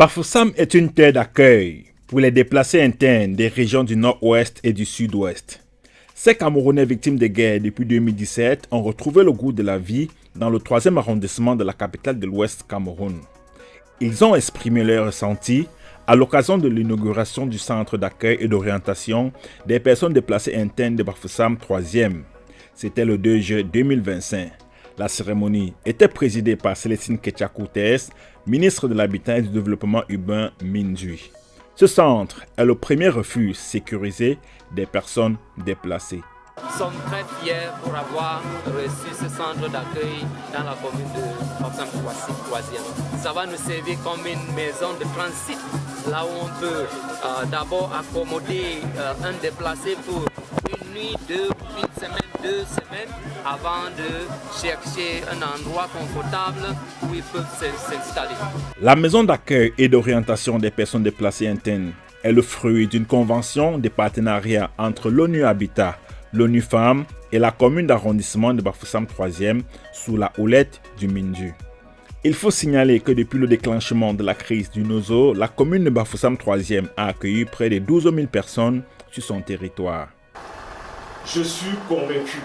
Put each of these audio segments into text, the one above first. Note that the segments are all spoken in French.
Bafoussam est une terre d'accueil pour les déplacés internes des régions du nord-ouest et du sud-ouest. Ces Camerounais victimes de guerre depuis 2017 ont retrouvé le goût de la vie dans le 3e arrondissement de la capitale de l'Ouest Cameroun. Ils ont exprimé leur ressenti à l'occasion de l'inauguration du centre d'accueil et d'orientation des personnes déplacées internes de Bafoussam 3e. C'était le 2 juin 2025. La cérémonie était présidée par Célestine Ketchakoutes, ministre de l'Habitat et du Développement urbain Mindui. Ce centre est le premier refuge sécurisé des personnes déplacées. Nous sommes très fiers pour avoir reçu ce centre d'accueil dans la commune de Bafoussam 3e. Ça va nous servir comme une maison de transit, là où on peut d'abord accommoder un déplacé pour une nuit, deux semaines, avant de chercher un endroit confortable où ils peuvent s'installer. La maison d'accueil et d'orientation des personnes déplacées internes est le fruit d'une convention de partenariat entre l'ONU Habitat, l'ONU Femmes et la commune d'arrondissement de Bafoussam 3e sous la houlette du Mindui. Il faut signaler que depuis le déclenchement de la crise du Nozo, la commune de Bafoussam 3e a accueilli près de 12 000 personnes sur son territoire. Je suis convaincu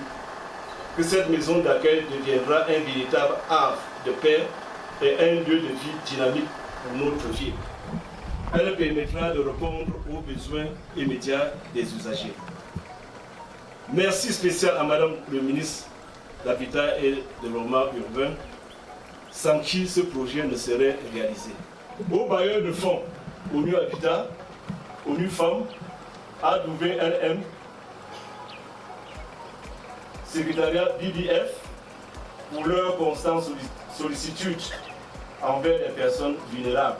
que cette maison d'accueil deviendra un véritable havre de paix et un lieu de vie dynamique pour notre ville. Elle permettra de répondre aux besoins immédiats des usagers. Merci spécial à Madame le ministre de l'Habitat et de Développement urbain, sans qui ce projet ne serait réalisé. Aux bailleurs de fonds, ONU Habitat, ONU Femmes, AWLM, Secrétariat BDF, pour leur constante sollicitude envers les personnes vulnérables.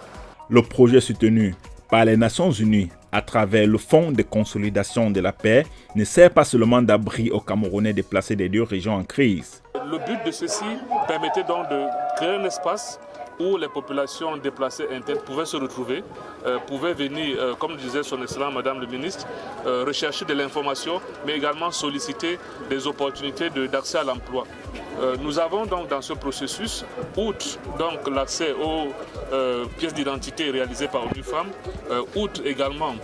Le projet soutenu par les Nations Unies à travers le Fonds de consolidation de la paix ne sert pas seulement d'abri aux Camerounais déplacés des deux régions en crise. Le but de ceci permettait donc de créer un espace où les populations déplacées internes pouvaient se retrouver, pouvaient venir, comme disait son Excellence Madame le ministre, rechercher de l'information, mais également solliciter des opportunités d'accès à l'emploi. Nous avons donc dans ce processus, outre l'accès aux pièces d'identité réalisées par ONU Femmes, outre également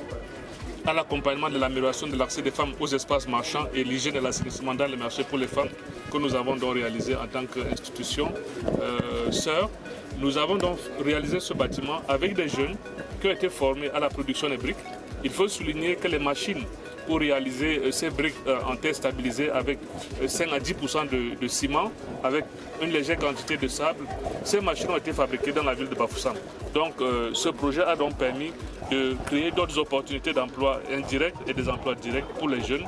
à l'accompagnement de l'amélioration de l'accès des femmes aux espaces marchands et l'hygiène et l'assainissement dans les marchés pour les femmes que nous avons donc réalisé en tant qu'institution sœur. Nous avons donc réalisé ce bâtiment avec des jeunes qui ont été formés à la production des briques. Il faut souligner que les machines pour réaliser ces briques en terre stabilisée avec 5 à 10% de ciment, avec une légère quantité de sable, ces machines ont été fabriquées dans la ville de Bafoussam. Donc ce projet a donc permis de créer d'autres opportunités d'emploi indirects et des emplois directs pour les jeunes.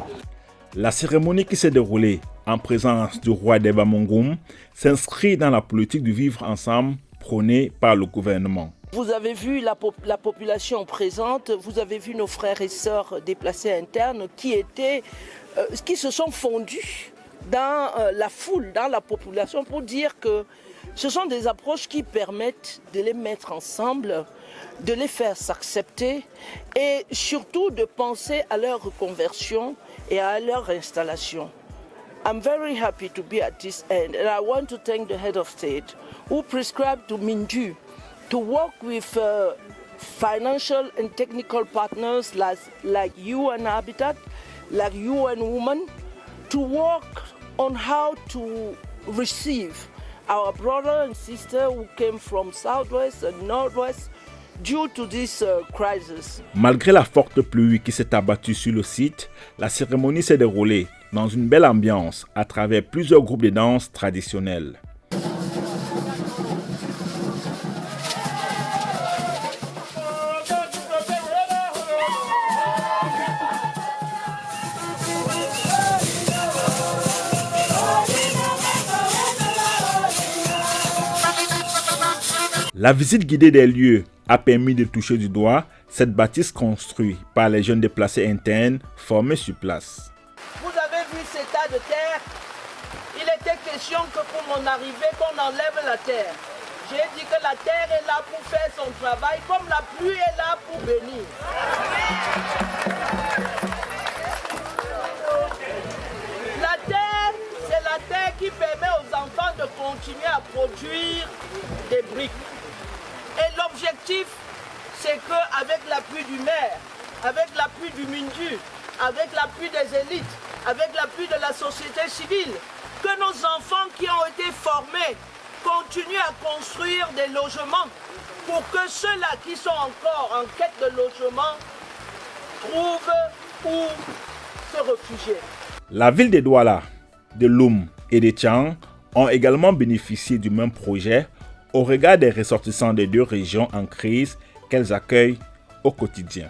La cérémonie qui s'est déroulée en présence du roi d'Eba Mongoum s'inscrit dans la politique du vivre ensemble prônée par le gouvernement. Vous avez vu la population présente, vous avez vu nos frères et sœurs déplacés internes qui se sont fondus dans la foule, dans la population pour dire que ce sont des approches qui permettent de les mettre ensemble, de les faire s'accepter et surtout de penser à leur reconversion et à leur installation. I'm very happy to be at this end and I want to thank the head of state who prescribed to Mindui to work with financial and technical partners like UN Habitat, like UN Women, to work on how to receive our brother and sister who came from Southwest and Northwest due to this crisis. Malgré la forte pluie qui s'est abattue sur le site, la cérémonie s'est déroulée dans une belle ambiance à travers plusieurs groupes de danse traditionnels. La visite guidée des lieux a permis de toucher du doigt cette bâtisse construite par les jeunes déplacés internes formés sur place. Vous avez vu ces tas de terre? Il était question que pour mon arrivée, qu'on enlève la terre. J'ai dit que la terre est là pour faire son travail, comme la pluie est là pour bénir. La terre, c'est la terre qui permet aux enfants de continuer à produire des briques. Et l'objectif, du maire, avec l'appui du MINDU, avec l'appui des élites, avec l'appui de la société civile, que nos enfants qui ont été formés continuent à construire des logements pour que ceux-là qui sont encore en quête de logement trouvent où se réfugier. La ville de Douala, de Loum et de Tian ont également bénéficié du même projet au regard des ressortissants des deux régions en crise qu'elles accueillent au quotidien.